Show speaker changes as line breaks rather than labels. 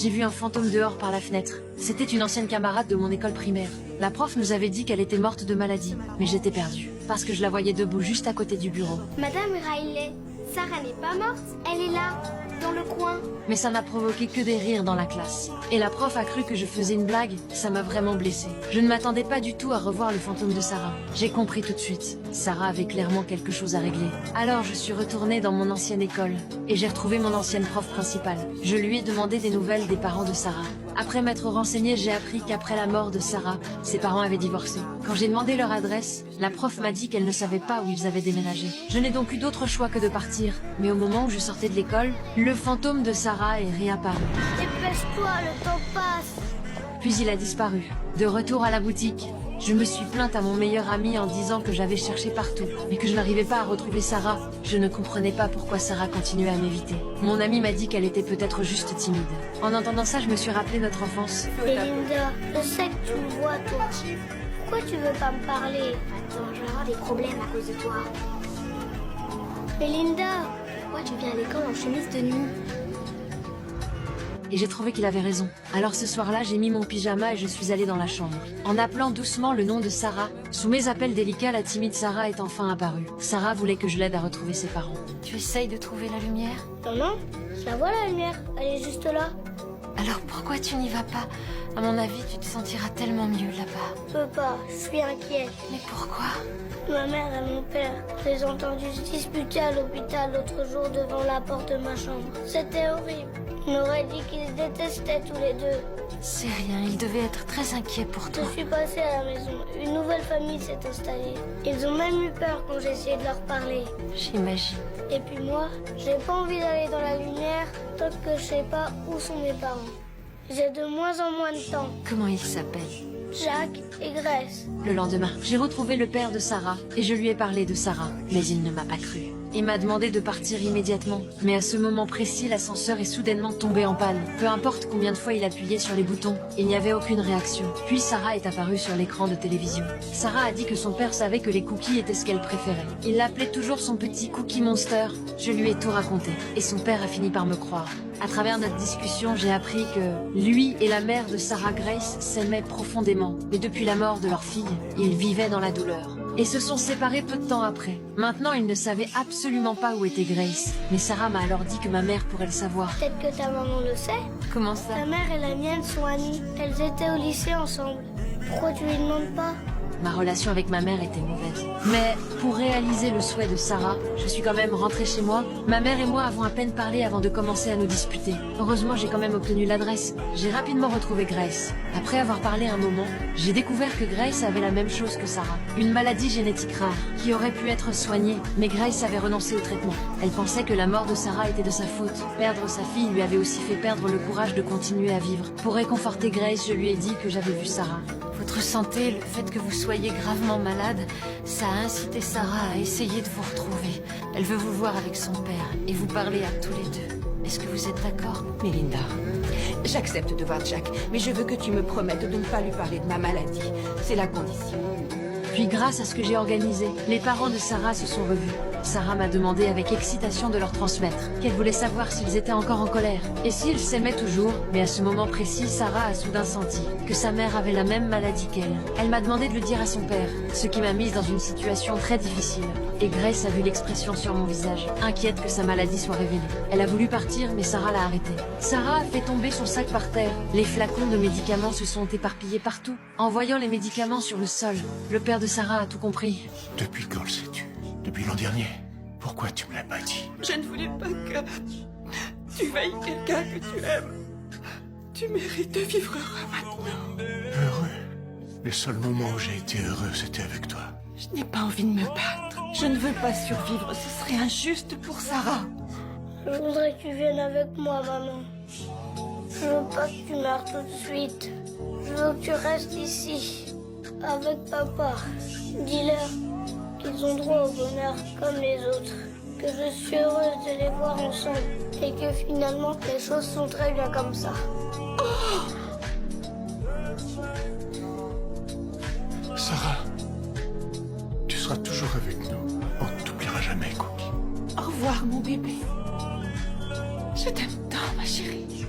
j'ai vu un fantôme dehors par la fenêtre. C'était une ancienne camarade de mon école primaire. La prof nous avait dit qu'elle était morte de maladie, mais j'étais perdue, parce que je la voyais debout juste à côté du bureau.
Madame Riley, Sarah n'est pas morte, elle est là, dans le coin.
Mais ça n'a provoqué que des rires dans la classe. Et la prof a cru que je faisais une blague, ça m'a vraiment blessée. Je ne m'attendais pas du tout à revoir le fantôme de Sarah. J'ai compris tout de suite. Sarah avait clairement quelque chose à régler. Alors je suis retournée dans mon ancienne école, et j'ai retrouvé mon ancienne prof principale. Je lui ai demandé des nouvelles des parents de Sarah. Après m'être renseignée, j'ai appris qu'après la mort de Sarah, ses parents avaient divorcé. Quand j'ai demandé leur adresse, la prof m'a dit qu'elle ne savait pas où ils avaient déménagé. Je n'ai donc eu d'autre choix que de partir. Mais au moment où je sortais de l'école, le fantôme de Sarah est réapparu.
Dépêche-toi, le temps passe.
Puis il a disparu. De retour à la boutique, je me suis plainte à mon meilleur ami en disant que j'avais cherché partout, mais que je n'arrivais pas à retrouver Sarah. Je ne comprenais pas pourquoi Sarah continuait à m'éviter. Mon ami m'a dit qu'elle était peut-être juste timide. En entendant ça, je me suis rappelé notre enfance.
Belinda, je sais que tu me vois, toi. Pourquoi tu veux pas me parler?
Attends, je vais avoir des problèmes à cause de toi.
Belinda,
Pourquoi tu viens à l'école en chemise de nuit?
Et j'ai trouvé qu'il avait raison. Alors ce soir-là, j'ai mis mon pyjama et je suis allée dans la chambre. En appelant doucement le nom de Sarah, sous mes appels délicats, la timide Sarah est enfin apparue. Sarah voulait que je l'aide à retrouver ses parents. Tu essayes de trouver la lumière?
non, je la vois la lumière, elle est juste là.
Alors pourquoi tu n'y vas pas? À mon avis, tu te sentiras tellement mieux là-bas.
Je peux pas, je suis inquiète.
Mais pourquoi?
Ma mère et mon père, je les ai entendus se disputer à l'hôpital l'autre jour devant la porte de ma chambre. C'était horrible. On aurait dit qu'ils se détestaient tous les deux.
C'est rien, il devait être très inquiet pour toi.
Je suis passée à la maison. Une nouvelle famille s'est installée. Ils ont même eu peur quand j'ai essayé de leur parler.
J'imagine.
Et puis moi, j'ai pas envie d'aller dans la lumière tant que je sais pas où sont mes parents. J'ai de moins en moins de temps.
Comment il s'appelle?
Jacques et Grace.
Le lendemain, j'ai retrouvé le père de Sarah et je lui ai parlé de Sarah, mais il ne m'a pas cru. Il m'a demandé de partir immédiatement, mais à ce moment précis, l'ascenseur est soudainement tombé en panne. Peu importe combien de fois il appuyait sur les boutons, il n'y avait aucune réaction. Puis Sarah est apparue sur l'écran de télévision. Sarah a dit que son père savait que les cookies étaient ce qu'elle préférait. Il l'appelait toujours son petit Cookie Monster. Je lui ai tout raconté, et son père a fini par me croire. À travers notre discussion, j'ai appris que lui et la mère de Sarah Grace s'aimaient profondément, mais depuis la mort de leur fille, ils vivaient dans la douleur. Et se sont séparés peu de temps après. Maintenant, ils ne savaient absolument pas où était Grace. Mais Sarah m'a alors dit que ma mère pourrait le savoir.
Peut-être que ta maman le sait.
Comment ça?
Ta mère et la mienne sont amies. Elles étaient au lycée ensemble. Pourquoi tu lui demandes pas?
Ma relation avec ma mère était mauvaise. Mais pour réaliser le souhait de Sarah, je suis quand même rentrée chez moi. Ma mère et moi avons à peine parlé avant de commencer à nous disputer. Heureusement, j'ai quand même obtenu l'adresse. J'ai rapidement retrouvé Grace. Après avoir parlé un moment, j'ai découvert que Grace avait la même chose que Sarah. Une maladie génétique rare, qui aurait pu être soignée, mais Grace avait renoncé au traitement. Elle pensait que la mort de Sarah était de sa faute. Perdre sa fille lui avait aussi fait perdre le courage de continuer à vivre. Pour réconforter Grace, je lui ai dit que j'avais vu Sarah. Votre santé, le fait que vous soyez gravement malade, ça a incité Sarah à essayer de vous retrouver. Elle veut vous voir avec son père et vous parler à tous les deux. Est-ce que vous êtes d'accord?
Melinda, j'accepte de voir Jack, mais je veux que tu me promettes de ne pas lui parler de ma maladie. C'est la condition.
Puis grâce à ce que j'ai organisé, les parents de Sarah se sont revus. Sarah m'a demandé avec excitation de leur transmettre, qu'elle voulait savoir s'ils étaient encore en colère, et s'ils s'aimaient toujours, mais à ce moment précis, Sarah a soudain senti que sa mère avait la même maladie qu'elle. Elle m'a demandé de le dire à son père, ce qui m'a mise dans une situation très difficile. Et Grace a vu l'expression sur mon visage, inquiète que sa maladie soit révélée. Elle a voulu partir, mais Sarah l'a arrêtée. Sarah a fait tomber son sac par terre. Les flacons de médicaments se sont éparpillés partout. En voyant les médicaments sur le sol, le père de Sarah a tout compris.
Depuis quand le sais-tu? Depuis l'an dernier? Pourquoi tu me l'as pas dit?
Je ne voulais pas que tu veuilles quelqu'un que tu aimes. Tu mérites de vivre heureux maintenant.
Heureux? Les seuls moments où j'ai été heureux, c'était avec toi.
Je n'ai pas envie de me battre. Je ne veux pas survivre, ce serait injuste pour Sarah.
Je voudrais que tu viennes avec moi, maman. Je veux pas que tu meurs tout de suite. Je veux que tu restes ici, avec papa. Dis-leur qu'ils ont droit au bonheur comme les autres. Que je suis heureuse de les voir ensemble. Et que finalement, les choses sont très bien comme ça.
Sarah, tu seras toujours avec nous. On ne t'oubliera jamais, Cookie.
Au revoir, mon bébé. Je t'aime tant, ma chérie.